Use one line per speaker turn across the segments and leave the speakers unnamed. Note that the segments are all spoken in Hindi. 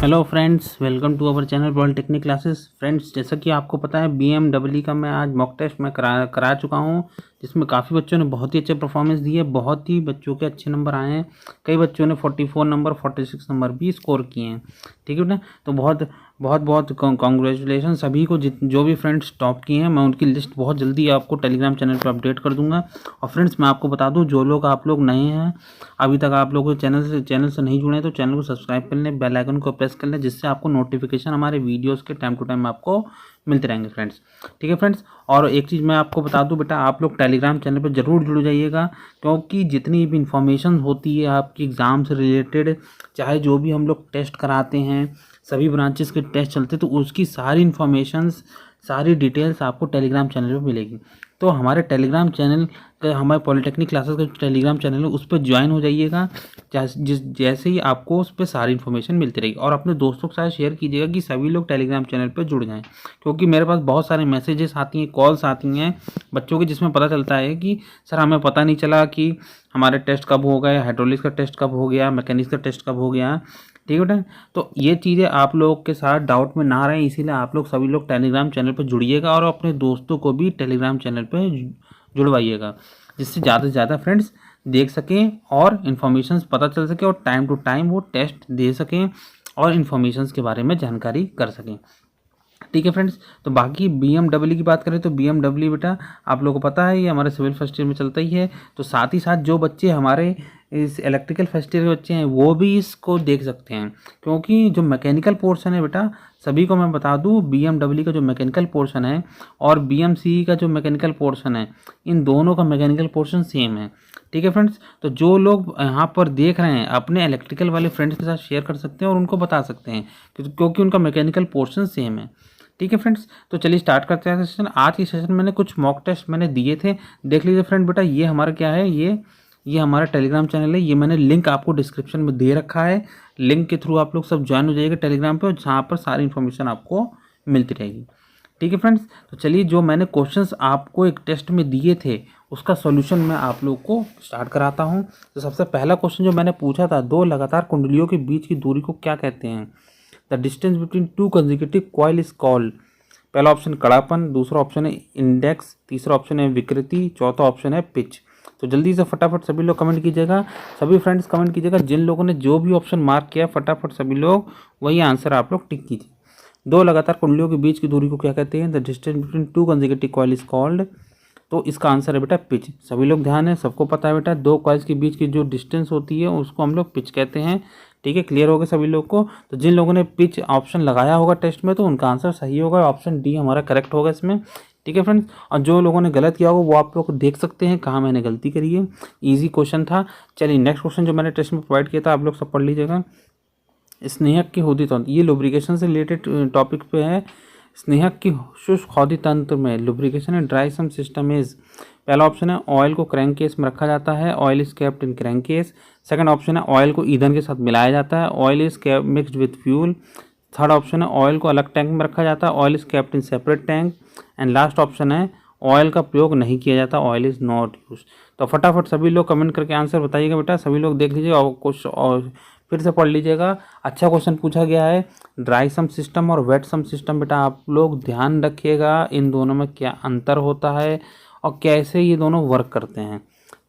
Hello friends, welcome to our channel polytechnic classes. Friends, जैसा कि आपको पता है BMW का मैं आज मॉक टेस्ट में करा चुका हूं, जिसमें काफ़ी बच्चों ने बहुत ही अच्छे परफॉर्मेंस दिए। बहुत ही बच्चों के अच्छे नंबर आए हैं। कई बच्चों ने 44 नंबर 46 नंबर भी स्कोर किए हैं। ठीक है ना। तो बहुत बहुत बहुत कॉन्ग्रेचुलेसन सभी को, जो भी फ्रेंड्स टॉप किए हैं। मैं उनकी लिस्ट बहुत जल्दी आपको टेलीग्राम चैनल पर अपडेट कर दूंगा। और फ्रेंड्स, मैं आपको बता दूं, जो लोग आप लोग नए हैं, अभी तक आप लोग चैनल से नहीं जुड़े हैं, तो चैनल को सब्सक्राइब कर लें, बेल आइकन को प्रेस कर लें, जिससे आपको नोटिफिकेशन हमारे वीडियोस के टाइम टू टाइम आपको मिलते रहेंगे फ्रेंड्स। ठीक है फ्रेंड्स। और एक चीज़ मैं आपको बता दूं बेटा, आप लोग टेलीग्राम चैनल पर जरूर जुड़ जाइएगा, क्योंकि जितनी भी इंफॉर्मेशन होती है आपकी एग्ज़ाम से रिलेटेड, चाहे जो भी हम लोग टेस्ट कराते हैं, सभी ब्रांचेस के टेस्ट चलते, तो उसकी सारी इन्फॉर्मेशंस, सारी डिटेल्स आपको टेलीग्राम चैनल पर मिलेगी। तो हमारे टेलीग्राम चैनल, हमारे पॉलिटेक्निक क्लासेस का टेलीग्राम चैनल है, उस पर ज्वाइन हो जाइएगा। जैसे ही आपको उस पर सारी इन्फॉर्मेशन मिलती रहेगी। और अपने दोस्तों के साथ शेयर कीजिएगा कि सभी लोग टेलीग्राम चैनल पर जुड़ जाएं, क्योंकि मेरे पास बहुत सारे मैसेजेस आती हैं, कॉल्स आती हैं बच्चों की, जिसमें पता चलता है कि सर हमें पता नहीं चला कि हमारे टेस्ट कब हो गए, हाइड्रोलिक्स का टेस्ट कब हो गया, मैकेनिक्स का टेस्ट कब हो गया। ठीक है बेटा। तो ये चीज़ें आप लोगों के साथ डाउट में ना रहें, इसीलिए आप लोग सभी लोग टेलीग्राम चैनल पर जुड़िएगा और अपने दोस्तों को भी टेलीग्राम चैनल पर जुड़वाइएगा, जिससे ज़्यादा से ज़्यादा फ्रेंड्स देख सकें और इन्फॉर्मेशन पता चल सके और टाइम टू टाइम वो टेस्ट दे सकें और इन्फॉर्मेशन के बारे में जानकारी कर सकें। ठीक है फ्रेंड्स। तो बाकी BMW की बात करें तो BMW बेटा, आप लोगों को पता है ये हमारे सिविल फर्स्ट ईयर में चलता ही है। तो साथ ही साथ जो बच्चे हमारे इस इलेक्ट्रिकल फर्स्ट ईयर के बच्चे हैं, वो भी इसको देख सकते हैं, क्योंकि जो मैकेनिकल पोर्शन है बेटा, सभी को मैं बता दूं, BMW का जो मैकेनिकल पोर्शन है और BMCE का जो मैकेनिकल पोर्शन है, इन दोनों का मैकेनिकल पोर्शन सेम है। ठीक है फ्रेंड्स। तो जो लोग यहाँ पर देख रहे हैं, अपने इलेक्ट्रिकल वाले फ्रेंड्स के साथ शेयर कर सकते हैं और उनको बता सकते हैं, क्योंकि उनका मैकेनिकल पोर्शन सेम है। ठीक है फ्रेंड्स। तो चलिए स्टार्ट करते हैं सेशन। आज की सेशन मैंने कुछ मॉक टेस्ट मैंने दिए थे, देख लीजिए फ्रेंड बेटा। ये हमारा क्या है, ये हमारा टेलीग्राम चैनल है। ये मैंने लिंक आपको डिस्क्रिप्शन में दे रखा है। लिंक के थ्रू आप लोग सब ज्वाइन हो जाइएगा टेलीग्राम पे, जहाँ पर सारी इन्फॉर्मेशन आपको मिलती रहेगी। ठीक है फ्रेंड्स। तो चलिए, जो मैंने क्वेश्चंस आपको एक टेस्ट में दिए थे, उसका सॉल्यूशन मैं आप लोग को स्टार्ट कराता हूँ। तो सबसे पहला क्वेश्चन जो मैंने पूछा था, दो लगातार कुंडलियों के बीच की दूरी को क्या कहते हैं? The distance between two consecutive coil is called. पहला ऑप्शन कड़ापन, दूसरा ऑप्शन है इंडेक्स, तीसरा ऑप्शन है विकृति, चौथा ऑप्शन है पिच। तो जल्दी से फटाफट सभी लोग कमेंट कीजिएगा, सभी फ्रेंड्स कमेंट कीजिएगा। जिन लोगों ने जो भी ऑप्शन मार्क किया, फटाफट सभी लोग वही आंसर आप लोग टिक कीजिए। दो लगातार कुंडलियों के बीच की दूरी को क्या कहते हैं? The distance between two consecutive coil is called. तो इसका आंसर है बेटा पिच। सभी लोग ध्यान है, सबको पता है बेटा, दो कॉइल्स के बीच की जो डिस्टेंस होती है उसको हम लोग पिच कहते हैं। ठीक है, क्लियर हो गया सभी लोग को? तो जिन लोगों ने पिच ऑप्शन लगाया होगा टेस्ट में, तो उनका आंसर सही होगा, ऑप्शन डी हमारा करेक्ट होगा इसमें। ठीक है फ्रेंड्स। और जो लोगों ने गलत किया होगा वो आप लोग देख सकते हैं कहाँ मैंने गलती करी है। ईजी क्वेश्चन था। चलिए नेक्स्ट क्वेश्चन जो मैंने टेस्ट में प्रोवाइड किया था, आप लोग सब पढ़ लीजिएगा। स्नेहक की होदी तंत्र, ये लुब्रिकेशन से रिलेटेड टॉपिक पे है। स्नेहक की शुष्क हौदी तंत्र में lubrication and dry sump system is. पहला ऑप्शन है ऑयल को क्रैंक केस में रखा जाता है, oil is kept in crankcase. Second option है ऑयल को ईंधन के साथ मिलाया जाता है, oil is mixed with fuel. Third option है ऑयल को अलग टैंक में रखा जाता है, oil is kept in separate tank. And last option है ऑयल का प्रयोग नहीं किया जाता, ऑयल इज नॉट यूज। तो फटाफट सभी लोग कमेंट करके आंसर बताइएगा बेटा। सभी लोग देख लीजिए और कुछ और फिर से पढ़ लीजिएगा। अच्छा क्वेश्चन पूछा गया है। ड्राई सम सिस्टम और वेट सम सिस्टम बेटा, आप लोग ध्यान रखिएगा, इन दोनों में क्या अंतर होता है और कैसे ये दोनों वर्क करते हैं।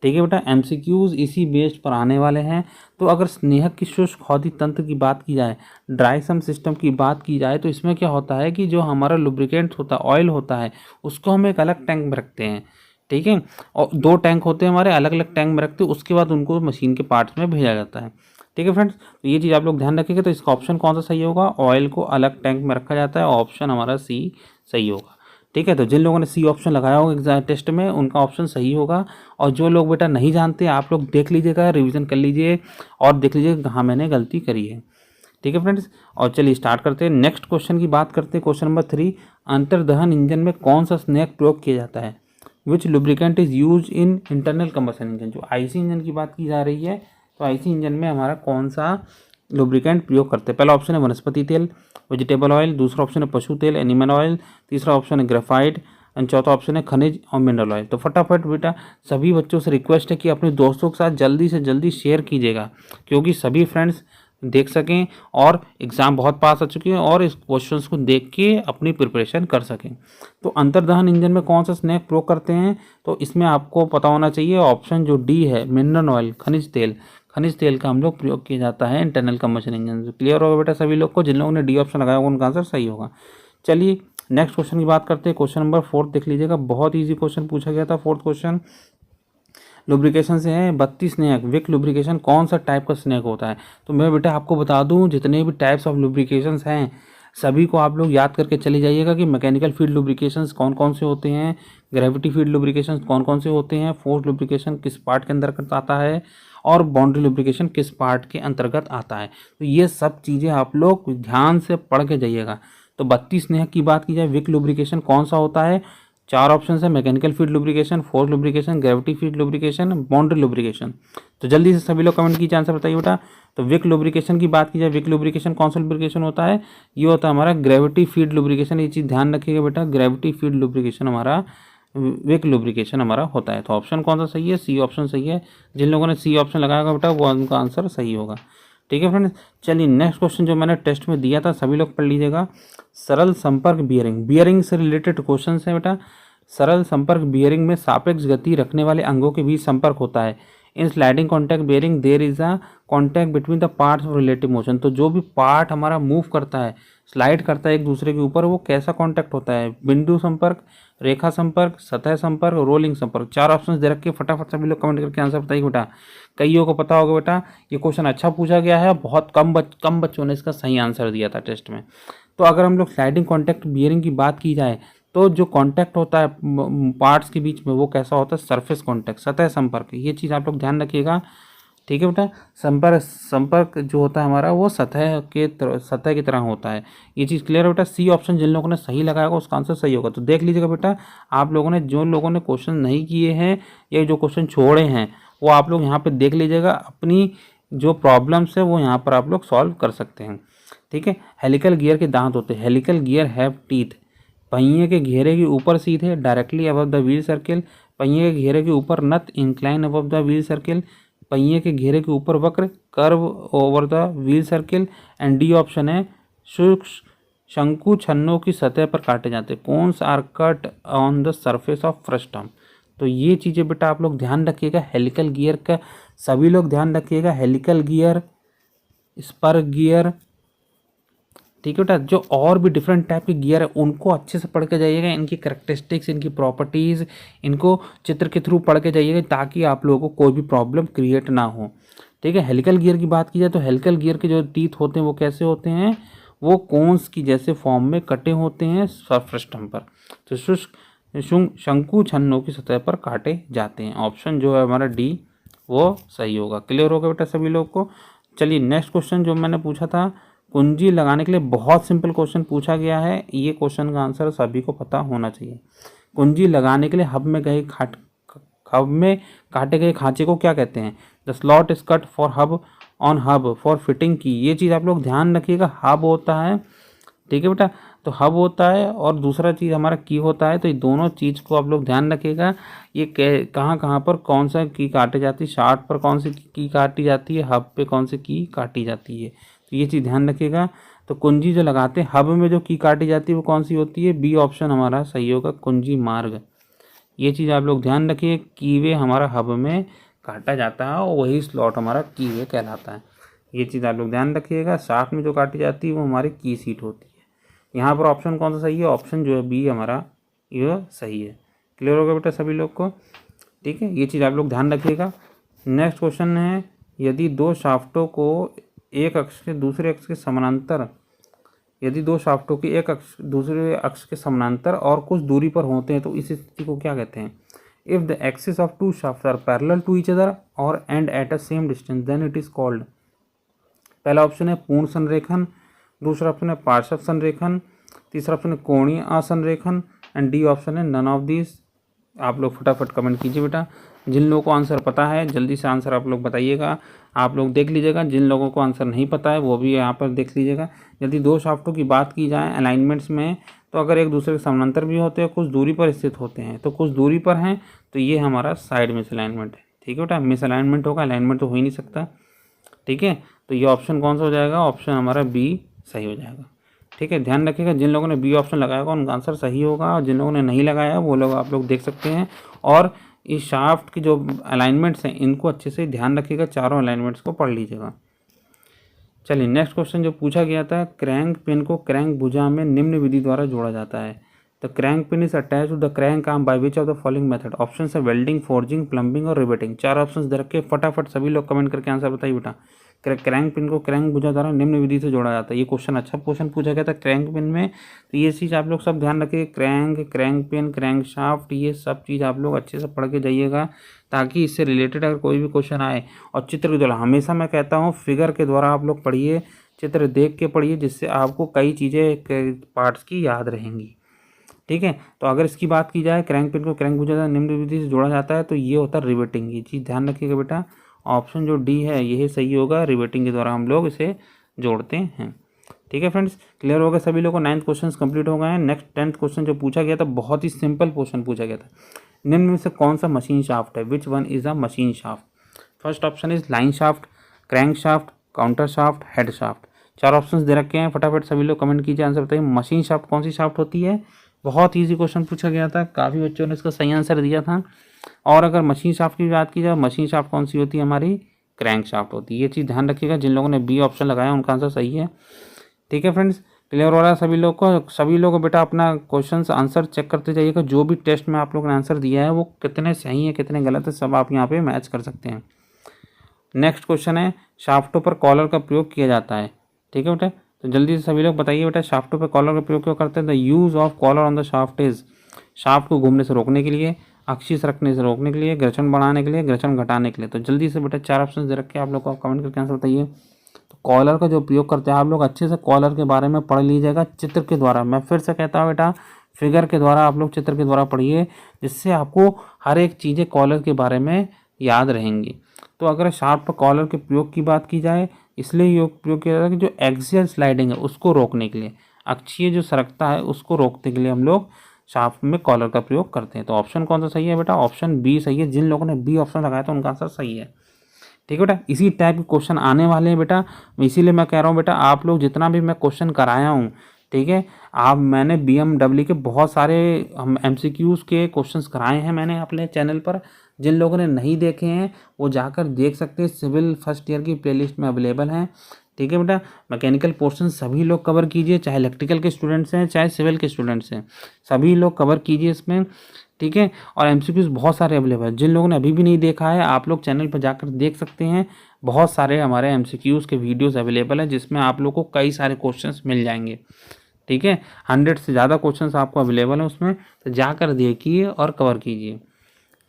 ठीक है बेटा, MCQs इसी बेस पर आने वाले हैं। तो अगर स्नेहक की शुष्क हौदी तंत्र की बात की जाए, ड्राई सम सिस्टम की बात की जाए, तो इसमें क्या होता है कि जो हमारा लुब्रिकेंट होता है, ऑयल होता है, उसको हम एक अलग टैंक में रखते हैं। ठीक है, और दो टैंक होते हैं हमारे, अलग अलग टैंक में रखते हैं, उसके बाद उनको मशीन के पार्ट्स में भेजा जाता है। ठीक है फ्रेंड्स। तो ये चीज़ आप लोग ध्यान रखिएगा। तो इसका ऑप्शन कौन सा सही होगा? ऑयल को अलग टैंक में रखा जाता है, ऑप्शन हमारा सी सही होगा। ठीक है, तो जिन लोगों ने सी ऑप्शन लगाया होगा एग्जाम टेस्ट में, उनका ऑप्शन सही होगा। और जो लोग बेटा नहीं जानते, आप लोग देख लीजिएगा, रिवीजन कर लीजिए और देख लीजिए कहाँ मैंने गलती करी है। ठीक है फ्रेंड्स। और चलिए स्टार्ट करते हैं, नेक्स्ट क्वेश्चन की बात करते हैं। क्वेश्चन नंबर 3, अंतर्दहन इंजन में कौन सा स्नेहक प्रयोग किया जाता है? Which lubricant is use in internal combustion engine. जो IC इंजन की बात की जा रही है, तो IC इंजन में हमारा कौन सा लुब्रिकेंट प्रयोग करते हैं? पहला ऑप्शन है वनस्पति तेल, वेजिटेबल ऑयल, दूसरा ऑप्शन है पशु तेल, एनिमल ऑयल, तीसरा ऑप्शन है ग्रेफाइट एंड चौथा ऑप्शन है खनिज और मिनरल ऑयल। तो फटाफट बेटा सभी बच्चों से रिक्वेस्ट है कि अपने दोस्तों के साथ जल्दी से जल्दी शेयर कीजिएगा, क्योंकि सभी फ्रेंड्स देख सकें और एग्ज़ाम बहुत पास आ चुके हैं और इस क्वेश्चंस को देख के अपनी प्रिपरेशन कर सकें। तो अंतर्दहन इंजन में कौन सा स्नैक प्रयोग करते हैं, तो इसमें आपको पता होना चाहिए ऑप्शन जो डी है, मिनरल ऑयल, खनिज तेल का हम लोग प्रयोग किया जाता है इंटरनल कंबशन इंजन। क्लियर होगा बेटा सभी लोग को, जिन लोगों ने डी ऑप्शन लगाया होगा उनका आंसर सही होगा। चलिए नेक्स्ट क्वेश्चन की बात करते हैं। क्वेश्चन नंबर 4 देख लीजिएगा, बहुत ईजी क्वेश्चन पूछा गया था। 4th क्वेश्चन लुब्रिकेशन से है। 32 स्नैक विक लुब्रिकेशन कौन सा टाइप का स्नैक होता है। तो मैं बेटा आपको बता दूं, जितने भी टाइप्स ऑफ लुब्रिकेशंस हैं सभी को आप लोग याद करके चले जाइएगा कि मैकेनिकल फील्ड लुब्रिकेशंस कौन कौन से होते हैं, ग्रेविटी फील्ड लुब्रिकेशंस कौन कौन से होते हैं, फोर्स लुब्रिकेशन किस पार्ट के अंतर्गत आता है और बाउंड्री लुब्रिकेशन किस पार्ट के अंतर्गत आता है। तो ये सब चीज़ें आप लोग ध्यान से पढ़ के जाइएगा। तो 32 स्नैक की बात की जाए, विक लुब्रिकेशन कौन सा होता है, 4 ऑप्शन है, mechanical field lubrication, force lubrication, gravity field lubrication, boundary lubrication. तो जल्दी से सभी लोग कमेंट कीजिए, आंसर बताइए बेटा। तो विक लुब्रिकेशन की बात की जाए, विक लुब्रिकेशन कौन सा लुब्रिकेशन होता है, ये होता है हमारा ग्रेविटी फील्ड लुब्रिकेशन। ये चीज़ ध्यान रखिएगा बेटा, ग्रेविटी फील्ड लुब्रिकेशन हमारा विक लुब्रिकेशन हमारा होता है। तो ऑप्शन कौन सा सही है, सी ऑप्शन सही है। जिन लोगों ने सी ऑप्शन लगाया बेटा वो उनका आंसर सही होगा। ठीक है फ्रेंड्स, चलिए नेक्स्ट क्वेश्चन जो मैंने टेस्ट में दिया था सभी लोग पढ़ लीजिएगा। सरल संपर्क बियरिंग से रिलेटेड क्वेश्चन है बेटा। सरल संपर्क बियरिंग में सापेक्ष गति रखने वाले अंगों के बीच संपर्क होता है। In sliding contact bearing there is a contact between the parts of relative motion. तो जो भी पार्ट हमारा मूव करता है, स्लाइड करता है एक दूसरे के ऊपर, वो कैसा कॉन्टैक्ट होता है, बिंदु संपर्क, रेखा संपर्क, सतह संपर्क, रोलिंग संपर्क। 4 ऑप्शन दे रखे, फटाफट सभी लोग कमेंट करके आंसर बताइए बेटा। कईयों को पता होगा बेटा, ये क्वेश्चन अच्छा पूछा गया है, बहुत कम बच्चों ने इसका सही आंसर दिया था टेस्ट में। तो अगर हम लोग स्लाइडिंग कॉन्टैक्ट बियरिंग की बात की जाए तो जो कांटेक्ट होता है पार्ट्स के बीच में वो कैसा होता है, सरफेस कांटेक्ट, सतह संपर्क। ये चीज़ आप लोग ध्यान रखिएगा। ठीक है बेटा, संपर्क जो होता है हमारा वो सतह की तरह होता है। ये चीज़ क्लियर है बेटा। सी ऑप्शन जिन लोगों ने सही लगाया होगा उसका आंसर सही होगा। तो देख लीजिएगा बेटा, आप लोगों ने जो लोगों ने क्वेश्चन नहीं किए हैं या जो क्वेश्चन छोड़े हैं वो आप लोग यहाँ पर देख लीजिएगा। अपनी जो प्रॉब्लम्स है वो यहाँ पर आप लोग सॉल्व कर सकते हैं। ठीक है, हेलिकल गियर के दांत होते हैं, हेलिकल गियर हैव टीथ। पहिए के घेरे के ऊपर सीधे, directly above the wheel circle. पहिए के घेरे के ऊपर नत, incline above the wheel circle. पहिए के घेरे के ऊपर वक्र, curve over the wheel circle. And D option है सूक्ष्म शंकु छन्नों की सतह पर काटे जाते। Cones are cut on the surface of frustum. तो ये चीज़ें बेटा आप लोग ध्यान रखिएगा। हेलिकल गियर का सभी लोग ध्यान रखिएगा, हेलिकल गियर, स्पर गियर। ठीक है बेटा, जो और भी डिफरेंट टाइप के गियर है उनको अच्छे से पढ़ के जाइएगा, इनकी करेक्टरिस्टिक्स, इनकी प्रॉपर्टीज़, इनको चित्र के थ्रू पढ़ के जाइएगा ताकि आप लोगों को कोई भी प्रॉब्लम क्रिएट ना हो। ठीक है, हेलिकल गियर की बात की जाए तो हेलिकल गियर के जो टीथ होते हैं वो कैसे होते हैं, वो कोन्स की जैसे फॉर्म में कटे होते हैं फ्रस्टम पर। तो शंकु छन्नों की सतह पर काटे जाते हैं। ऑप्शन जो है हमारा डी वो सही होगा। क्लियर होगा बेटा सभी लोग को। चलिए नेक्स्ट क्वेश्चन जो मैंने पूछा था, कुंजी लगाने के लिए बहुत सिंपल क्वेश्चन पूछा गया है। ये क्वेश्चन का आंसर सभी को पता होना चाहिए। कुंजी लगाने के लिए हब में काटे गए खांचे को क्या कहते हैं। The slot is cut for hub for fitting की। ये चीज़ आप लोग ध्यान रखिएगा, हब होता है। ठीक है बेटा, तो हब होता है और दूसरा चीज़ हमारा की होता है। तो ये दोनों चीज़ को आप लोग ध्यान रखिएगा। ये कहाँ पर कौन सा की काटी जाती है, शार्ट पर कौन सी की काटी जाती है, हब पे कौन सी की काटी जाती है। तो ये चीज़ ध्यान रखिएगा। तो कुंजी जो लगाते हैं हब में जो की काटी जाती है वो कौन सी होती है, बी ऑप्शन हमारा सही होगा, कुंजी मार्ग। ये चीज़ आप लोग ध्यान रखिए, कीवे हमारा हब में काटा जाता है और वही स्लॉट हमारा कीवे कहलाता है। ये चीज़ आप लोग ध्यान रखिएगा। शाफ्ट में जो काटी जाती है वो हमारी की सीट होती है। यहाँ पर ऑप्शन कौन सा सही है, ऑप्शन जो है बी हमारा ये सही है। क्लियर होगा बेटा सभी लोग को। ठीक है, ये चीज़ आप लोग ध्यान रखिएगा। नेक्स्ट क्वेश्चन है, यदि दो शाफ्टों को एक अक्ष के दूसरे अक्ष के समानांतर, यदि दो शाफ्टों की एक अक्ष दूसरे अक्ष के समानांतर और कुछ दूरी पर होते हैं तो इस स्थिति को क्या कहते हैं। If the axis of two shaft are parallel to each other और and at a same distance then it is called. पहला ऑप्शन है पूर्ण संरेखन, दूसरा ऑप्शन है पार्श्व संरेखन, तीसरा ऑप्शन है कोणीय असंरेखन एंड डी ऑप्शन है नन ऑफ दिस। आप लोग फटाफट कमेंट कीजिए बेटा। जिन लोगों को आंसर पता है जल्दी से आंसर आप लोग बताइएगा। आप लोग देख लीजिएगा, जिन लोगों को आंसर नहीं पता है वो भी यहाँ पर देख लीजिएगा। यदि दो शाफ्टों की बात की जाए अलाइनमेंट्स में, तो अगर एक दूसरे के समानांतर भी होते हैं, कुछ दूरी पर स्थित होते हैं, तो कुछ दूरी पर हैं तो ये हमारा साइड मिसअलाइनमेंट है। ठीक है बेटा, मिसअलाइनमेंट होगा, अलाइनमेंट तो हो ही नहीं सकता। ठीक है, तो ये ऑप्शन कौन सा हो जाएगा, ऑप्शन हमारा बी सही हो जाएगा। ठीक है, ध्यान रखिएगा जिन लोगों ने बी ऑप्शन लगाया होगा उनका आंसर सही होगा, और जिन लोगों ने नहीं लगाया वो लोग आप लोग देख सकते हैं। और इस शाफ्ट की जो अलाइनमेंट्स हैं इनको अच्छे से ध्यान रखिएगा, चारों अलाइनमेंट्स को पढ़ लीजिएगा। चलिए नेक्स्ट क्वेश्चन जो पूछा गया था, क्रैंक पिन को क्रैंक भुजा में निम्न विधि द्वारा जोड़ा जाता है। The crank pin is attach to the crank arm by which of the following method. Option है वेल्डिंग, फोर्जिंग, प्लम्बिंग और रिवेटिंग। चार ऑप्शन दे रखे, फटाफट सभी लोग कमेंट करके आंसर बताइए बेटा। क्रैंक पिन को क्रैंक भुजा द्वारा निम्न विधि से जोड़ा जाता है। ये क्वेश्चन अच्छा क्वेश्चन पूछा गया था क्रैंक पिन में, तो ये चीज़ आप लोग सब ध्यान रखिए। क्रैंक पिन, क्रैंक शाफ्ट, ये सब चीज़ आप लोग अच्छे से पढ़ के जाइएगा, ताकि इससे रिलेटेड अगर कोई भी क्वेश्चन आए। और चित्र के द्वारा, हमेशा मैं कहता हूँ फिगर के द्वारा आप लोग पढ़िए, चित्र देख के पढ़िए, जिससे आपको कई चीज़ें पार्ट्स की याद रहेंगी। ठीक है, तो अगर इसकी बात की जाए क्रैंक पिन को क्रैंक भुजा निम्न विधि से जोड़ा जाता है, तो ये होता है रिवेटिंग। ये चीज़ ध्यान रखिएगा बेटा, ऑप्शन जो डी है यही सही होगा, रिवेटिंग के द्वारा हम लोग इसे जोड़ते हैं। ठीक है फ्रेंड्स, क्लियर हो गया सभी लोगों को। 9th क्वेश्चन कंप्लीट हो गए हैं। नेक्स्ट 10th क्वेश्चन जो पूछा गया था, बहुत ही सिंपल क्वेश्चन पूछा गया था। निम्न में से कौन सा मशीन शाफ्ट है, which one is a machine shaft. First option is line shaft, crank shaft, counter shaft, head shaft. चार ऑप्शंस दे रखे हैं, फटाफट सभी लोग कमेंट कीजिए, आंसर बताइए। मशीन शाफ्ट कौन सी शाफ्ट होती है। बहुत ईजी क्वेश्चन पूछा गया था, काफ़ी बच्चों ने इसका सही आंसर दिया था। और अगर मशीन शाफ्ट की बात की जाए, मशीन शाफ्ट कौन सी होती है, हमारी क्रैंक शाफ्ट होती है। ये चीज़ ध्यान रखिएगा, जिन लोगों ने बी ऑप्शन लगाया उनका आंसर सही है। ठीक है फ्रेंड्स, क्लियर हो रहा है सभी लोग को। सभी लोग बेटा अपना क्वेश्चन आंसर चेक करते जाइएगा, जो भी टेस्ट में आप लोगों ने आंसर दिया है वो कितने सही है कितने गलत है, सब आप यहाँ पे मैच कर सकते हैं। नेक्स्ट क्वेश्चन है, शाफ्टों पर कॉलर का प्रयोग किया जाता है। ठीक है बेटा, तो जल्दी से सभी लोग बताइए बेटा, शाफ्टों पर कॉलर का प्रयोग क्यों करते हैं। The use of collar on the shaft is, shaft को घूमने से रोकने के लिए, अक्षीस रखने से रोकने के लिए, घर्षण बढ़ाने के लिए, घर्षण घटाने के लिए। तो जल्दी से बेटा चार ऑप्शन दे रखे हैं, आप लोग को कमेंट करके आंसर बताइए। तो कॉलर का जो प्रयोग करते हैं आप लोग अच्छे से कॉलर के बारे में पढ़ लीजिएगा चित्र के द्वारा। मैं फिर से कहता हूँ बेटा, फिगर के द्वारा आप लोग चित्र के द्वारा पढ़िए, जिससे आपको हर एक चीज़ें कॉलर के बारे में याद रहेंगी। तो अगर शाफ्ट पर कॉलर के प्रयोग की बात की जाए, इसलिए प्रयोग किया जाता है कि जो एक्सियल स्लाइडिंग है उसको रोकने के लिए, अक्षीय जो सरकता है उसको रोकने के लिए हम लोग शाफ्ट में कॉलर का प्रयोग करते हैं। तो ऑप्शन कौन सा सही है बेटा, ऑप्शन बी सही है। जिन लोगों ने बी ऑप्शन लगाया था उनका आंसर सही है। ठीक है बेटा, इसी टाइप के क्वेश्चन आने वाले हैं बेटा, इसीलिए मैं कह रहा हूँ बेटा, आप लोग जितना भी मैं क्वेश्चन कराया हूँ, ठीक है, मैंने BMW के बहुत सारे हम MCQs के क्वेश्चंस कराए हैं मैंने अपने चैनल पर। जिन लोगों ने नहीं देखे हैं वो जाकर देख सकते हैं, सिविल फर्स्ट ईयर की प्लेलिस्ट में अवेलेबल हैं। ठीक है बेटा, मैकेनिकल पोर्शन सभी लोग कवर कीजिए, चाहे इलेक्ट्रिकल के स्टूडेंट्स हैं चाहे सिविल के स्टूडेंट्स हैं, सभी लोग कवर कीजिए इसमें। ठीक है, और MCQs बहुत सारे अवेलेबल हैं। जिन लोगों ने अभी भी नहीं देखा है, आप लोग चैनल पर जाकर देख सकते हैं, बहुत सारे हमारे MCQs के वीडियोस अवेलेबल हैं, जिसमें आप लोग को कई सारे क्वेश्चंस मिल जाएंगे। ठीक है, 100 से ज़्यादा क्वेश्चंस आपको अवेलेबल हैं उसमें, तो जाकर देखिए और कवर कीजिए।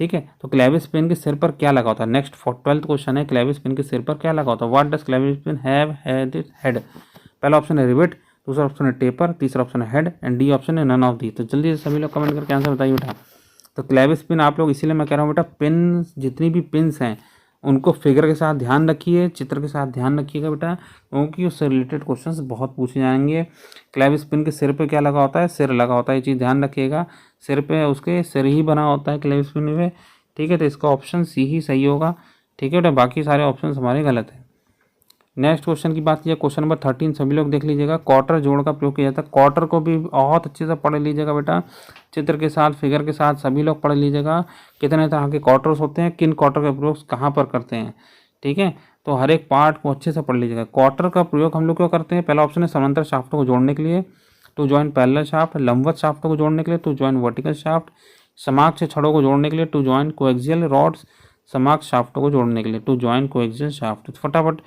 ठीक है, तो क्लेविस पेन के सिर पर क्या लगा होता है। नेक्स्ट 12th क्वेश्चन है, क्लेविस पेन के सिर पर क्या लगा होता है। What does clevis pin have head. पहला ऑप्शन है रिवेट, दूसरा ऑप्शन है टेपर, तीसरा ऑप्शन है हेड, एंड डी ऑप्शन है नन ऑफ दी। तो जल्दी से सभी लोग कमेंट करके आंसर बताइए बेटा। तो क्लेविस पिन आप लोग, इसीलिए मैं कह रहा हूँ बेटा, पिन जितनी भी पिन्स हैं उनको फिगर के साथ ध्यान रखिए, चित्र के साथ ध्यान रखिएगा बेटा, क्योंकि उससे रिलेटेड क्वेश्चंस बहुत पूछे जाएंगे। क्लेविस पिन के सिर पे क्या लगा होता है, सिर लगा होता है, ये चीज़ ध्यान रखिएगा। सिर पे उसके सिर ही बना होता है क्लेविस पिन में। ठीक है, तो इसका ऑप्शन सी ही सही होगा। ठीक है बेटा, बाकी सारे ऑप्शन हमारे गलत हैं। नेक्स्ट क्वेश्चन की बात कीजिए, क्वेश्चन नंबर 13 सभी लोग देख लीजिएगा। क्वार्टर जोड़ का प्रयोग किया जाता है। क्वार्टर को भी बहुत अच्छे से पढ़ लीजिएगा बेटा, चित्र के साथ फिगर के साथ सभी लोग पढ़ लीजिएगा, कितने तरह के क्वार्टर्स होते हैं, किन क्वार्टर का प्रयोग कहाँ पर करते हैं। ठीक है, तो हर एक पार्ट को अच्छे से पढ़ लीजिएगा। क्वार्टर का प्रयोग हम लोग क्यों करते हैं। पहला ऑप्शन है समांतर शाफ्टों को जोड़ने के लिए, टू जॉइन पैरेलल शाफ्ट, लंबवत शाफ्टों को जोड़ने के लिए, टू जॉइन वर्टिकल शाफ्ट, समाक्षीय छड़ों को जोड़ने के लिए, टू जॉइन कोएक्सियल रॉड्स, समाक्षीय शाफ्टों को जोड़ने के लिए, टू जॉइन कोएक्सियल शाफ्ट। फटाफट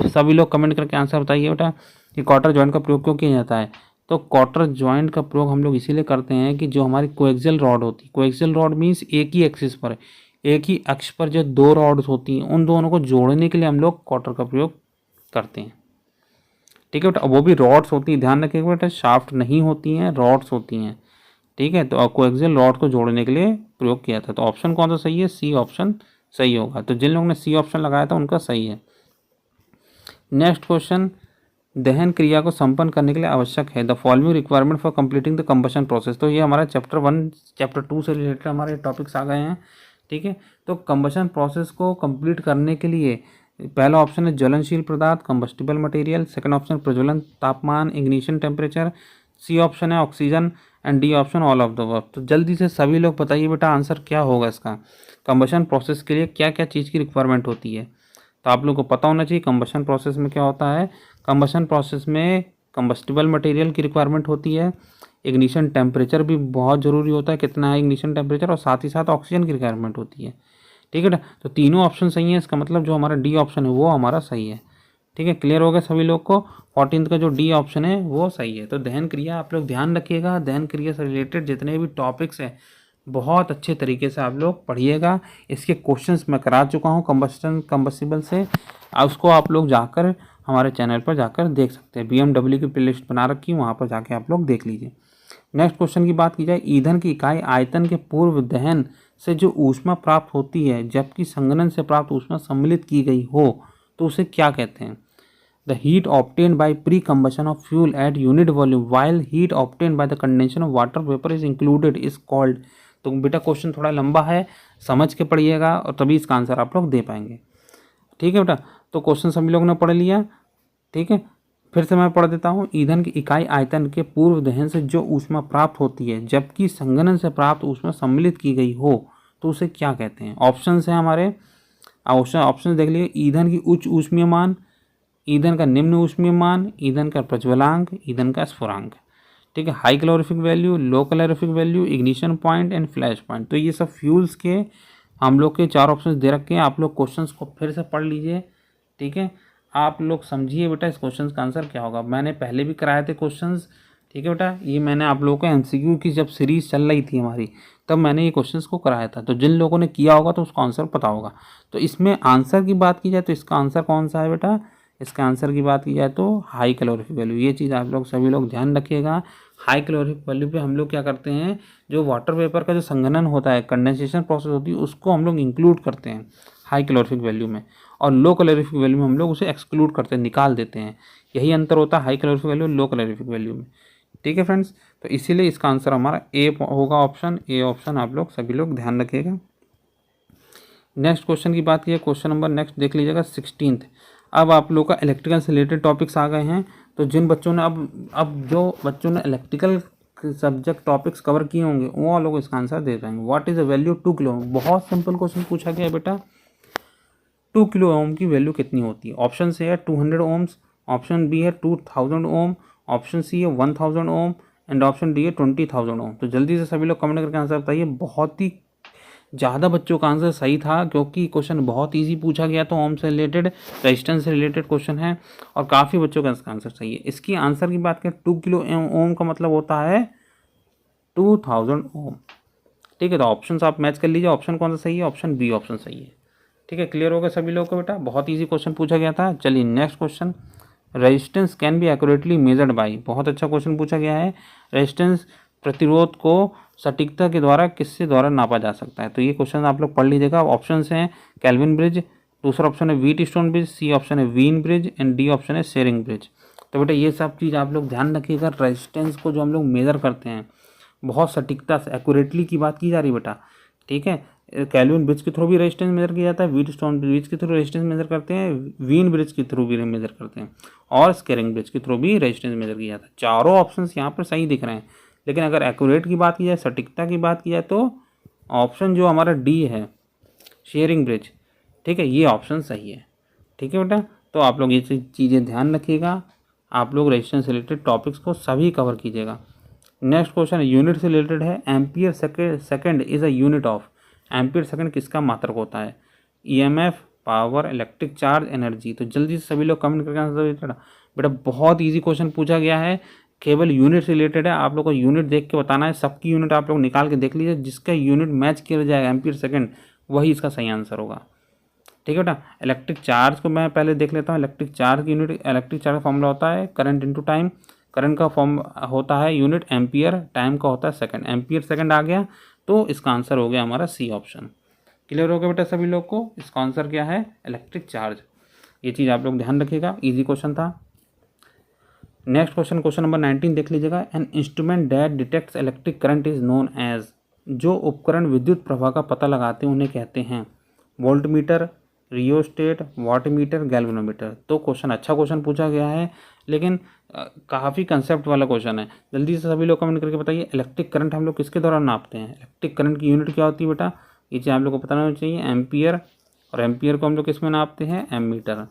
सभी लोग कमेंट करके आंसर बताइए बेटा कि क्वार्टर जॉइंट का प्रयोग क्यों किया जाता है। तो क्वार्टर जॉइंट का प्रयोग हम लोग इसीलिए करते हैं कि जो हमारी कोएक्सियल रॉड होती है, कोएक्सियल रॉड मीन्स एक ही एक्सिस पर, एक ही अक्ष पर जो दो रॉड्स होती हैं, उन दोनों को जोड़ने के लिए हम लोग क्वार्टर का प्रयोग करते हैं। ठीक है बेटा, वो भी रॉड्स होती हैं, ध्यान रखिएगा बेटा, शाफ्ट नहीं होती हैं, रॉड्स होती हैं। ठीक है, तो कोएक्सियल रॉड को जोड़ने के लिए प्रयोग किया था। तो ऑप्शन कौन सा सही है, सी ऑप्शन सही होगा। तो जिन लोगों ने सी ऑप्शन लगाया था उनका सही है। नेक्स्ट क्वेश्चन, दहन क्रिया को संपन्न करने के लिए आवश्यक है the following requirement for completing the combustion process. तो ये हमारा चैप्टर 1 चैप्टर 2 से रिलेटेड हमारे टॉपिक्स आ गए हैं। ठीक है, तो कंबशन प्रोसेस को कंप्लीट करने के लिए पहला ऑप्शन है ज्वलनशील पदार्थ, कंबस्टिबल मटेरियल। सेकंड ऑप्शन प्रज्वलन तापमान, इग्निशन टेम्परेचर। सी ऑप्शन है oxygen and D option all of the above. तो जल्दी से सभी लोग बताइए बेटा आंसर क्या होगा इसका। कंबशन प्रोसेस के लिए क्या क्या चीज़ की रिक्वायरमेंट होती है, तो आप लोग को पता होना चाहिए कंबशन प्रोसेस में क्या होता है। कंबशन प्रोसेस में कंबस्टिबल मटेरियल की रिक्वायरमेंट होती है, इग्निशन टेम्परेचर भी बहुत ज़रूरी होता है, कितना है इग्निशन टेम्परेचर, और साथ ही साथ ऑक्सीजन की रिक्वायरमेंट होती है। ठीक है ना, तो तीनों ऑप्शन सही है, इसका मतलब जो हमारा डी ऑप्शन है वो हमारा सही है। ठीक है, क्लियर हो गया सभी लोग को। 14th का जो डी ऑप्शन है वो सही है। तो दहन क्रिया आप लोग ध्यान रखिएगा, दहन क्रिया से रिलेटेड जितने भी टॉपिक्स हैं बहुत अच्छे तरीके से आप लोग पढ़िएगा। इसके क्वेश्चंस मैं करा चुका हूँ कंबस्टिबल से, उसको आप लोग जाकर हमारे चैनल पर जाकर देख सकते हैं। BMW की प्लेलिस्ट बना रखी है, वहाँ पर जाके आप लोग देख लीजिए। नेक्स्ट क्वेश्चन की बात की जाए, ईंधन की इकाई आयतन के पूर्व दहन से जो ऊष्मा प्राप्त होती है जबकि संघनन से प्राप्त ऊष्मा सम्मिलित की गई हो तो उसे क्या कहते हैं। The heat obtained by pre combustion of fuel at unit volume while heat obtained by the condensation of water vapour is included is called. तो बेटा क्वेश्चन थोड़ा लंबा है, समझ के पढ़िएगा और तभी इसका आंसर आप लोग दे पाएंगे। ठीक है बेटा, तो क्वेश्चन सभी लोगों ने पढ़ लिया। ठीक है, फिर से मैं पढ़ देता हूँ। ईंधन की इकाई आयतन के पूर्व दहन से जो ऊष्मा प्राप्त होती है जबकि संघनन से प्राप्त ऊष्मा सम्मिलित की गई हो तो उसे क्या कहते हैं। ऑप्शन है हमारे, ऑप्शन देख लीजिए। ईंधन की उच्च ऊष्मीय मान, ईंधन का निम्न ऊष्मीय मान, ईंधन का प्रज्वलांक, ईंधन का स्फुरांक। ठीक है, high calorific value, low calorific value, ignition point and flash point. तो ये सब फ्यूल्स के हम लोग के 4 ऑप्शन दे रखे हैं। आप लोग क्वेश्चंस को फिर से पढ़ लीजिए। ठीक है, आप लोग समझिए बेटा इस क्वेश्चन का आंसर क्या होगा। मैंने पहले भी कराए थे क्वेश्चंस। ठीक है बेटा, ये मैंने आप लोगों को MCQ की जब सीरीज चल रही थी हमारी तब मैंने ये क्वेश्चंस को कराया था। तो जिन लोगों ने किया होगा तो उसका आंसर पता होगा। तो इसमें आंसर की बात की जाए तो इसका आंसर कौन सा है बेटा, इसका आंसर की बात की जाए तो हाई कैलोरीफिक वैल्यू। ये चीज़ आप लोग सभी लोग ध्यान रखिएगा। हाई कैलोरीफिक वैल्यू पे हम लोग क्या करते हैं, जो वाटर वेपर का जो संघनन होता है, कंडेंसेशन प्रोसेस होती है, उसको हम लोग इंक्लूड करते हैं हाई कैलोरीफिक वैल्यू में, और लो कैलोरीफिक वैल्यू में हम लोग उसे एक्सक्लूड करते हैं, निकाल देते हैं। यही अंतर होता है हाई कैलोरीफिक वैल्यू लो कैलोरीफिक वैल्यू में। ठीक है फ्रेंड्स, तो इसीलिए इसका आंसर हमारा ए होगा, ऑप्शन ए ऑप्शन आप लोग सभी लोग ध्यान रखिएगा। नेक्स्ट क्वेश्चन की बात की है, क्वेश्चन नंबर नेक्स्ट देख लीजिएगा 16th। अब आप लोग का इलेक्ट्रिकल से रिलेटेड टॉपिक्स आ गए हैं। तो जिन बच्चों ने अब जो बच्चों ने इलेक्ट्रिकल सब्जेक्ट टॉपिक्स कवर किए होंगे वो लोग इसका आंसर दे पाएंगे। What is the value 2 kilo ohm. बहुत सिंपल क्वेश्चन पूछा गया है बेटा, 2 किलो ओम की वैल्यू कितनी होती है। ऑप्शन से है 200 ओम्स, ऑप्शन बी है 2000 ओम, ऑप्शन सी है 1000 ओम एंड ऑप्शन डी है 20,000 ओम। तो जल्दी से सभी लोग कमेंट करके आंसर बताइए। बहुत ही ज़्यादा बच्चों का आंसर सही था क्योंकि क्वेश्चन बहुत इजी पूछा गया, तो ओम से रिलेटेड रेजिस्टेंस से रिलेटेड क्वेश्चन है और काफ़ी बच्चों का इसका आंसर सही है। इसकी आंसर की बात करें 2 किलो ओम का मतलब होता है 2000 ओम। ठीक है, तो ऑप्शन आप मैच कर लीजिए, ऑप्शन कौन सा सही है, ऑप्शन बी ऑप्शन सही है। ठीक है, क्लियर हो गया सभी लोगों को बेटा, बहुत ईजी क्वेश्चन पूछा गया था। चलिए next question, resistance can be accurately measured by. बहुत अच्छा क्वेश्चन पूछा गया है। रेजिस्टेंस प्रतिरोध को सटीकता के द्वारा किससे द्वारा नापा जा सकता है। तो ये क्वेश्चन आप लोग पढ़ लीजिएगा। ऑप्शन हैं केल्विन ब्रिज, दूसरा ऑप्शन है Wheatstone bridge, C option है Wien bridge and D option है शेरिंग ब्रिज। तो बेटा ये सब चीज़ आप लोग ध्यान रखिएगा। रेजिस्टेंस को जो हम लोग मेज़र करते हैं बहुत सटीकता से, एक्यूरेटली की बात की जा रही बेटा। ठीक है, केल्विन ब्रिज के थ्रू भी रेजिस्टेंस मेजर किया जाता है, व्हीट स्टोन ब्रिज के थ्रू रेजिस्टेंस मेजर करते हैं, वीन ब्रिज के थ्रू भी मेजर करते हैं और शेरिंग ब्रिज के थ्रू भी रेजिस्टेंस मेजर किया जाता है। चारों ऑप्शन यहाँ पर सही दिख रहे हैं, लेकिन अगर एक्यूरेट की बात की जाए, सटीकता की बात की जाए तो ऑप्शन जो हमारा डी है शेरिंग ब्रिज, ठीक है, ये ऑप्शन सही है। ठीक है बेटा, तो आप लोग ये चीज़ें ध्यान रखिएगा। आप लोग रेजिस्टेंस से रिलेटेड टॉपिक्स को सभी कवर कीजिएगा। नेक्स्ट क्वेश्चन यूनिट से रिलेटेड है। Ampere second is a unit of. Ampere second किसका मात्रक होता है। EMF, power, electric charge, energy. तो जल्दी से सभी लोग कमेंट करके आंसर बेटा बहुत ईजी क्वेश्चन पूछा गया है, केवल यूनिट से रिलेटेड है। आप लोग को यूनिट देख के बताना है, सबकी यूनिट आप लोग निकाल के देख लीजिए, जिसका यूनिट मैच किया जाएगा एम्पियर सेकेंड वही इसका सही आंसर होगा। ठीक है बेटा, इलेक्ट्रिक चार्ज को मैं पहले देख लेता हूँ। इलेक्ट्रिक चार्ज की यूनिट, इलेक्ट्रिक चार्ज का फॉर्मूला होता है करंट इनटू टाइम। करंट का फॉर्म होता है यूनिट एम्पियर, टाइम का होता है सेकंड। एम्पियर सेकंड आ गया तो इसका आंसर हो गया हमारा सी ऑप्शन। क्लियर हो गया बेटा सभी लोग को, इसका आंसर क्या है इलेक्ट्रिक चार्ज। ये चीज़ आप लोग ध्यान रखिएगा, इजी क्वेश्चन था। नेक्स्ट क्वेश्चन, क्वेश्चन नंबर 19 देख लीजिएगा। An instrument that detects electric current is known as. जो उपकरण विद्युत प्रवाह का पता लगाते हैं उन्हें कहते हैं voltmeter, rheostat, watt meter, galvanometer. तो क्वेश्चन अच्छा क्वेश्चन पूछा गया है, लेकिन काफ़ी कंसेप्ट वाला क्वेश्चन है। जल्दी से सभी लोग कमेंट करके बताइए, इलेक्ट्रिक करंट हम लोग किसके द्वारा नापते हैं? इलेक्ट्रिक करंट की यूनिट क्या होती है बेटा? ये चीज़ आप लोग को पता होना चाहिए, एम्पियर। और एम्पियर को हम लोग किस में नापते हैं? एमीटर।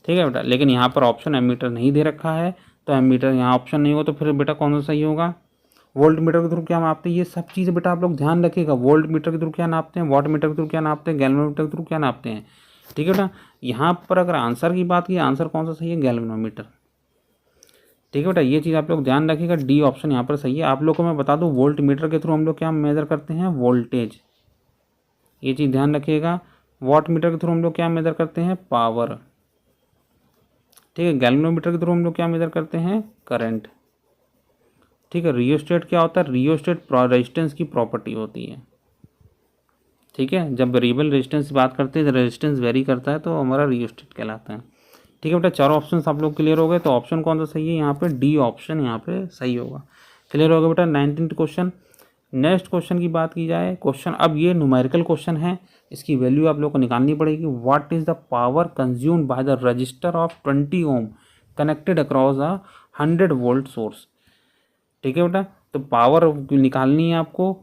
ठीक है बेटा, लेकिन यहाँ पर ऑप्शन एमीटर नहीं दे रखा है, तो एमीटर यहाँ ऑप्शन नहीं होगा, तो फिर बेटा कौन सा सही होगा? वोल्ट मीटर के थ्रू क्या नापते हैं? ये सब चीज़ें बेटा आप लोग ध्यान रखिएगा। वोल्ट मीटर के थ्रू क्या नापते हैं, वाट मीटर के थ्रू क्या नापते हैं, गैल्वेनोमीटर के थ्रू क्या नापते हैं। ठीक है बेटा, यहाँ पर अगर आंसर की बात की, आंसर कौन सा सही है? गैल्वेनोमीटर। ठीक है बेटा, ये चीज़ आप लोग ध्यान रखिएगा, डी ऑप्शन यहाँ पर सही है। आप लोग को मैं बता दूँ, वोल्ट मीटर के थ्रू हम लोग क्या मेजर करते हैं? वोल्टेज। ये चीज़ ध्यान रखिएगा। वाट मीटर के थ्रू हम लोग क्या मेजर करते हैं? पावर। ठीक है, गैल्वेनोमीटर के थ्रू हम लोग क्या मेजर करते हैं? करंट। ठीक है, रियोस्टेट क्या होता है? रियोस्टेट रेजिस्टेंस की प्रॉपर्टी होती है। ठीक है, जब वेरिएबल रेजिस्टेंस की बात करते हैं, जब रेजिस्टेंस वेरी करता है तो हमारा रियोस्टेट कहलाता है। ठीक है बेटा, चारों ऑप्शन आप लोग क्लियर हो गए, तो ऑप्शन कौन सा सही है? यहाँ पे डी ऑप्शन यहाँ पे सही होगा। क्लियर हो गया बेटा 19th क्वेश्चन। नेक्स्ट क्वेश्चन की बात की जाए, क्वेश्चन अब ये न्यूमेरिकल क्वेश्चन है, इसकी वैल्यू आप लोग को निकालनी पड़ेगी। What is the power consumed by the register of 20 ohm connected across a 100 volt source. ठीक है बेटा, तो पावर निकालनी है आपको।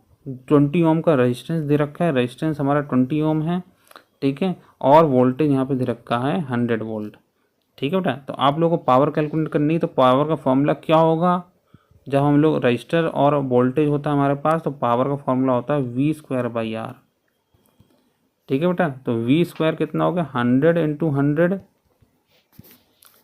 20 ओम का रेजिस्टेंस दे रखा है, रेजिस्टेंस हमारा 20 ओम है। ठीक है, और वोल्टेज यहाँ पे दे रखा है 100 वोल्ट। ठीक है बेटा, तो आप लोगों को पावर कैलकुलेट करनी है, तो पावर का फॉर्मूला क्या होगा? जब हम लोग रजिस्टर और वोल्टेज होता है हमारे पास, तो पावर का फॉर्मूला होता है V²/R। ठीक है बेटा, तो V² कितना हो गया? 100 × 100।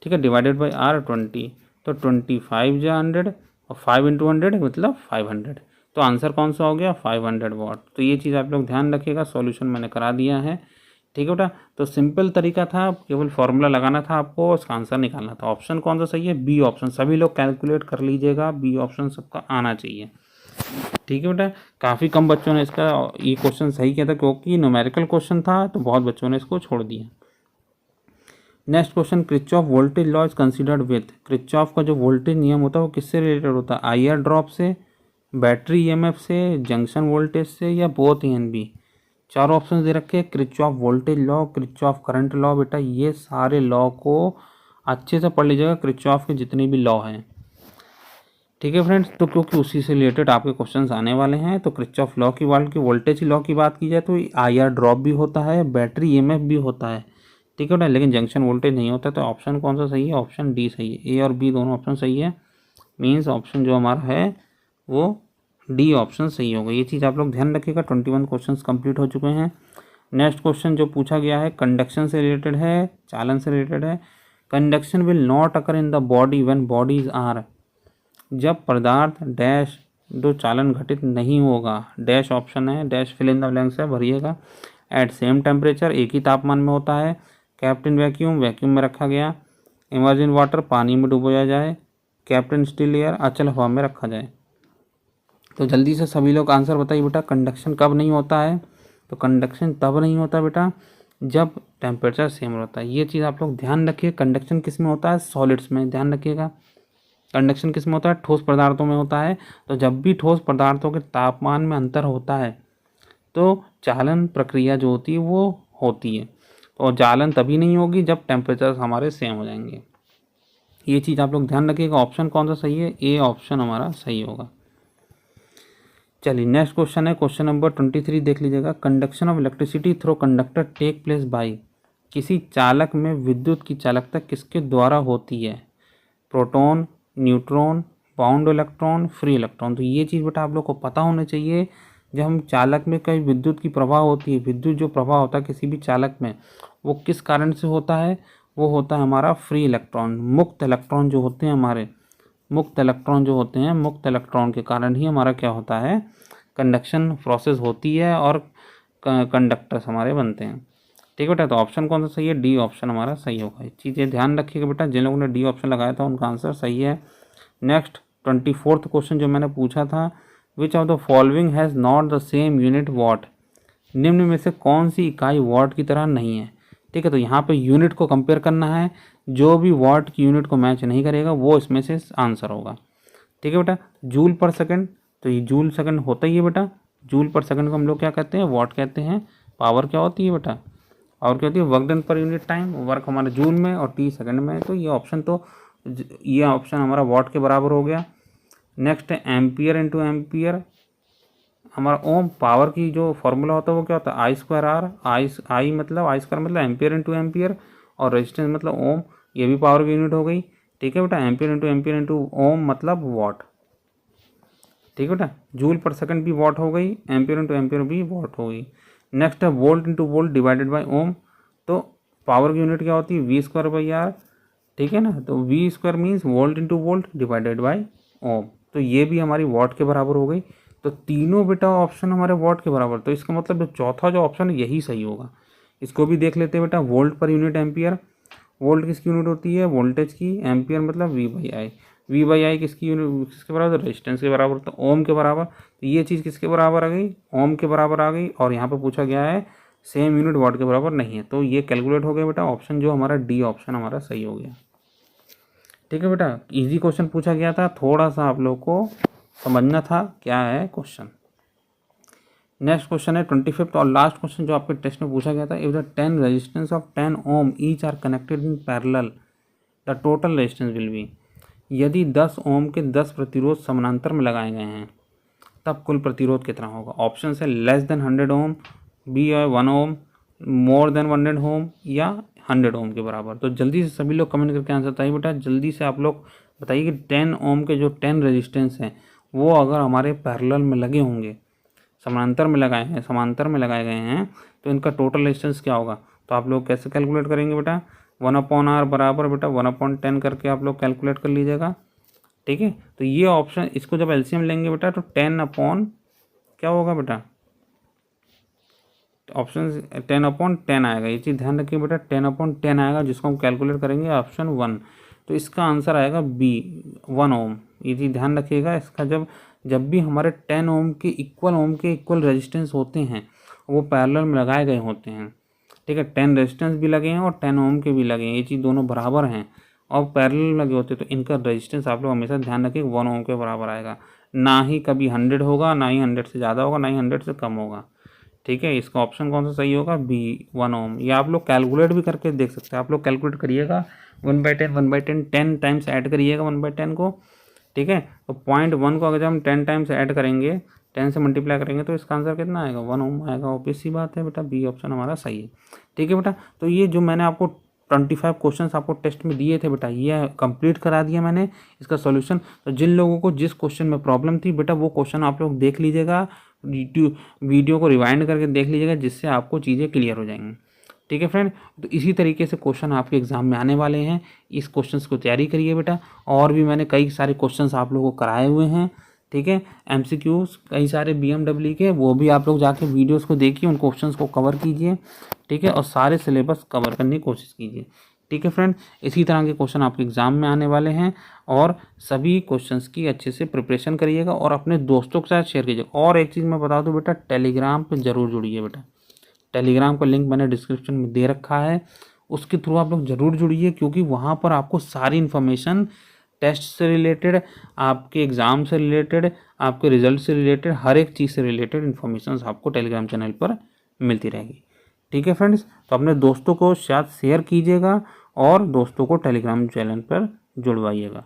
ठीक है, डिवाइडेड बाई R 20, तो 25 जा 100, और 5 × 100 मतलब 500। तो आंसर कौन सा हो गया? 500 वाट। तो ये चीज़ आप लोग ध्यान रखिएगा, सॉल्यूशन मैंने करा दिया है। ठीक है बेटा, तो सिंपल तरीका था, केवल फार्मूला लगाना था आपको, उसका आंसर निकालना था। ऑप्शन कौन सा सही है? B option. सभी लोग कैलकुलेट कर लीजिएगा, बी ऑप्शन सबका आना चाहिए। ठीक है बेटा, काफ़ी कम बच्चों ने इसका ये क्वेश्चन सही किया था, क्योंकि न्यूमेरिकल क्वेश्चन था, तो बहुत बच्चों ने इसको छोड़ दिया। Next question, Kirchhoff voltage law is considered with. Kirchhoff का जो वोल्टेज नियम होता है वो किससे रिलेटेड होता है? आईआर ड्रॉप से, बैटरी ईएमएफ से, जंक्शन वोल्टेज से, या बोथ एन बी। चार ऑप्शन दे रखे हैं, Kirchhoff voltage law, Kirchhoff current law. बेटा ये सारे लॉ को अच्छे से पढ़ लीजिएगा, क्रिचॉफ के जितने भी लॉ हैं। ठीक है फ्रेंड्स, तो क्योंकि उसी से रिलेटेड आपके क्वेश्चंस आने वाले हैं, तो क्रिचॉफ लॉ की वोल्टेज लॉ की बात की जाए तो आईआर ड्रॉप भी होता है, बैटरी ईएमएफ भी होता है। ठीक है बेटा, लेकिन जंक्शन वोल्टेज नहीं होता। तो ऑप्शन कौन सा सही है? ऑप्शन डी सही है। ए और बी दोनों ऑप्शन सही है, मीन्स ऑप्शन जो हमारा है वो डी ऑप्शन सही होगा। ये चीज़ आप लोग ध्यान रखिएगा। 21 क्वेश्चन कंप्लीट हो चुके हैं। नेक्स्ट क्वेश्चन जो पूछा गया है कंडक्शन से रिलेटेड है, चालन से रिलेटेड है। Conduction will not occur in the body when bodies are. जब पदार्थ डैश दो चालन घटित नहीं होगा, डैश ऑप्शन है, dash fill in the blanks है, भरिएगा। एट सेम टेम्परेचर, एक ही तापमान में होता है। कैप्टन वैक्यूम, वैक्यूम में रखा गया। इमर्जिन वाटर, पानी में डुबोया जाए। कैप्टन स्टिल एयर, अचल हवा में रखा जाए। तो जल्दी से सभी लोग आंसर बताइए बेटा, कंडक्शन कब नहीं होता है? तो कंडक्शन तब नहीं होता बेटा जब टेम्परेचर सेम होता है। ये चीज़ आप लोग ध्यान रखिए। कंडक्शन किस में होता है? सॉलिड्स में। ध्यान रखिएगा, कंडक्शन किस में होता है? ठोस पदार्थों में होता है। तो जब भी ठोस पदार्थों के तापमान में अंतर होता है तो चालन प्रक्रिया जो होती है वो होती है, और चालन तभी नहीं होगी जब टेम्परेचर हमारे सेम हो जाएंगे। ये चीज़ आप लोग ध्यान रखिएगा। ऑप्शन कौन सा सही है? ए ऑप्शन हमारा सही होगा। चलिए नेक्स्ट क्वेश्चन है, क्वेश्चन नंबर 23 देख लीजिएगा। Conduction of electricity through conductor take place by. किसी चालक में विद्युत की चालकता किसके द्वारा होती है? Proton, neutron, bound electron, free electron. तो ये चीज़ बेटा आप लोग को पता होना चाहिए। जब हम चालक में कई विद्युत की प्रवाह होती है, विद्युत जो प्रवाह होता है किसी भी चालक में, वो किस कारण से होता है? वो होता है हमारा फ्री इलेक्ट्रॉन, मुक्त इलेक्ट्रॉन जो होते हैं हमारे, मुक्त इलेक्ट्रॉन जो होते हैं, मुक्त इलेक्ट्रॉन के कारण ही हमारा क्या होता है? कंडक्शन प्रोसेस होती है और कंडक्टर्स हमारे बनते हैं। ठीक है बेटा, तो ऑप्शन कौन सा सही है? डी ऑप्शन हमारा सही होगा। ये चीज़ें ध्यान रखिएगा बेटा, जिन लोगों ने डी ऑप्शन लगाया था उनका आंसर सही है। नेक्स्ट 24th क्वेश्चन जो मैंने पूछा था, विच of the following has not the same unit what. निम्न में से कौन सी इकाई वॉट की तरह नहीं है? ठीक है, तो यहाँ पे यूनिट को कंपेयर करना है, जो भी वॉट की यूनिट को मैच नहीं करेगा वो इसमें से आंसर होगा। ठीक है बेटा, जूल पर सेकंड, तो ये जूल सेकंड होता ही है बेटा। जूल पर सेकंड को हम लोग क्या कहते हैं? वॉट कहते हैं। पावर क्या होती है बेटा? और क्या होती है work done per unit time, work हमारा जूल में और टी सेकंड में है। तो ये ऑप्शन हमारा वॉट के बराबर हो गया। नेक्स्ट है एम्पियर इंटू एम्पियर, हमारा ओम पावर की जो फॉर्मूला होता है वो क्या होता है आई स्क्वायर आर, आई स्क्वायर मतलब एम्पियर इंटू एम्पियर, और रेजिस्टेंस मतलब ओम, ये भी पावर की यूनिट हो गई। ठीक है बेटा, एम्पियर इंटू ओम मतलब वॉट। ठीक है बेटा, जूल पर सेकंड भी वॉट हो गई, एम्पियर इंटू एम्पियर भी वॉट हो गई। नेक्स्ट है volt into volt divided by ohm, तो पावर की यूनिट क्या होती है वी स्क्वायर बाई आर। ठीक है ना, तो V square means volt into volt divided by ohm, तो ये भी हमारी वॉट के बराबर हो गई। तो तीनों बेटा ऑप्शन हमारे वॉट के बराबर, तो इसका मतलब जो चौथा जो ऑप्शन है यही सही होगा। इसको भी देख लेते हैं बेटा, वोल्ट पर यूनिट एम्पियर, वोल्ट किसकी यूनिट होती है वोल्टेज की, एम्पियर मतलब V by I, V by I किसकी यूनिट किसके बराबर, तो रेजिस्टेंस के बराबर, तो ओम के बराबर। तो ये चीज़ किसके बराबर आ गई, ओम के बराबर आ गई। और यहाँ पे पूछा गया है सेम यूनिट वॉट के बराबर नहीं है, तो ये कैलकुलेट हो गया बेटा, ऑप्शन जो हमारा डी ऑप्शन हमारा सही हो गया। ठीक है बेटा, इजी क्वेश्चन पूछा गया था, थोड़ा सा आप लोग को समझना था क्या है क्वेश्चन। नेक्स्ट क्वेश्चन है 25th और लास्ट क्वेश्चन जो आपके टेस्ट में पूछा गया था, if the 10 resistance of 10 ohm each are connected in parallel the total resistance will be, यदि 10 ओम के 10 प्रतिरोध समानांतर में लगाए गए हैं तब कुल प्रतिरोध कितना होगा। ऑप्शन है लेस देन 100 ओम, बी है 1 ओम, मोर देन 100 ओम, या 100 ओम के बराबर। तो जल्दी से सभी लोग कमेंट करके आंसर बताइए बेटा, जल्दी से आप लोग बताइए कि 10 ओम के जो 10 रेजिस्टेंस हैं वो अगर हमारे पैरेलल में लगे होंगे, समानांतर में लगाए गए हैं तो इनका टोटल रेजिस्टेंस क्या होगा। तो आप लोग कैसे कैलकुलेट करेंगे बेटा, 1/r बराबर बेटा 1/10 करके आप लोग कैलकुलेट कर लीजिएगा। ठीक है, तो ये ऑप्शन, इसको जब एलसीएम लेंगे बेटा तो 10 क्या होगा बेटा, ऑप्शन 10/10 आएगा। ये चीज़ ध्यान रखिए बेटा, 10/10 आएगा, जिसको हम कैलकुलेट करेंगे ऑप्शन 1। तो इसका आंसर आएगा बी 1 ओम। ये चीज़ ध्यान रखिएगा, इसका जब भी हमारे 10 ओम के इक्वल रेजिस्टेंस होते हैं वो पैरेलल में लगाए गए होते हैं। ठीक है, 10 रेजिस्टेंस भी लगे हैं और 10 ओम के भी लगे हैं, ये चीज़ दोनों बराबर हैं और पैरेलल लगे होते हैं, तो इनका रेजिस्टेंस आप लोग हमेशा ध्यान रखिए 1 ओम के बराबर आएगा, ना ही कभी 100 होगा, ना ही 100 से ज़्यादा होगा, ना ही 100 से कम होगा। ठीक है, इसका ऑप्शन कौन सा सही होगा, बी 1 ओम। या आप लोग कैलकुलेट भी करके देख सकते हैं, आप लोग कैलकुलेट करिएगा 1/10 10 टाइम्स ऐड करिएगा 1/10 को। ठीक है, तो 0.1 को अगर हम 10 टाइम्स ऐड करेंगे, 10 से मल्टीप्लाई करेंगे तो इसका आंसर कितना आएगा 1 ओम आएगा। ऑब्वियस सी बात है बेटा, बी ऑप्शन हमारा सही है। ठीक है बेटा, तो ये जो मैंने आपको 25 क्वेश्चन आपको टेस्ट में दिए थे बेटा, ये कंप्लीट करा दिया मैंने इसका सॉल्यूशन। तो जिन लोगों को जिस क्वेश्चन में प्रॉब्लम थी बेटा वो क्वेश्चन आप लोग देख लीजिएगा, वीडियो को रिवाइंड करके देख लीजिएगा, जिससे आपको चीज़ें क्लियर हो जाएंगी। ठीक है फ्रेंड, तो इसी तरीके से क्वेश्चन आपके एग्जाम में आने वाले हैं, इस क्वेश्चंस को तैयारी करिए बेटा। और भी मैंने कई सारे क्वेश्चंस आप लोगों को कराए हुए हैं। ठीक है, एमसीक्यूज कई सारे BMW के, वो भी आप लोग जाके वीडियोस को देखिए, उन क्वेश्चंस को कवर कीजिए। ठीक है, और सारे सिलेबस कवर करने की कोशिश कीजिए। ठीक है फ्रेंड, इसी तरह के क्वेश्चन आपके एग्जाम में आने वाले हैं और सभी क्वेश्चंस की अच्छे से प्रिपरेशन करिएगा और अपने दोस्तों के साथ शेयर कीजिएगा। और एक चीज़ मैं बता दूं बेटा, टेलीग्राम पर ज़रूर जुड़िए बेटा, टेलीग्राम का लिंक मैंने डिस्क्रिप्शन में दे रखा है, उसके थ्रू आप लोग ज़रूर जुड़िए, क्योंकि वहाँ पर आपको सारी इन्फॉर्मेशन टेस्ट से रिलेटेड, आपके एग्ज़ाम से रिलेटेड, आपके रिजल्ट से रिलेटेड, हर एक चीज़ से रिलेटेड इन्फॉर्मेशन आपको टेलीग्राम चैनल पर मिलती रहेगी। ठीक है फ्रेंड्स, तो अपने दोस्तों को शायद शेयर कीजिएगा और दोस्तों को टेलीग्राम चैनल पर जुड़वाइएगा।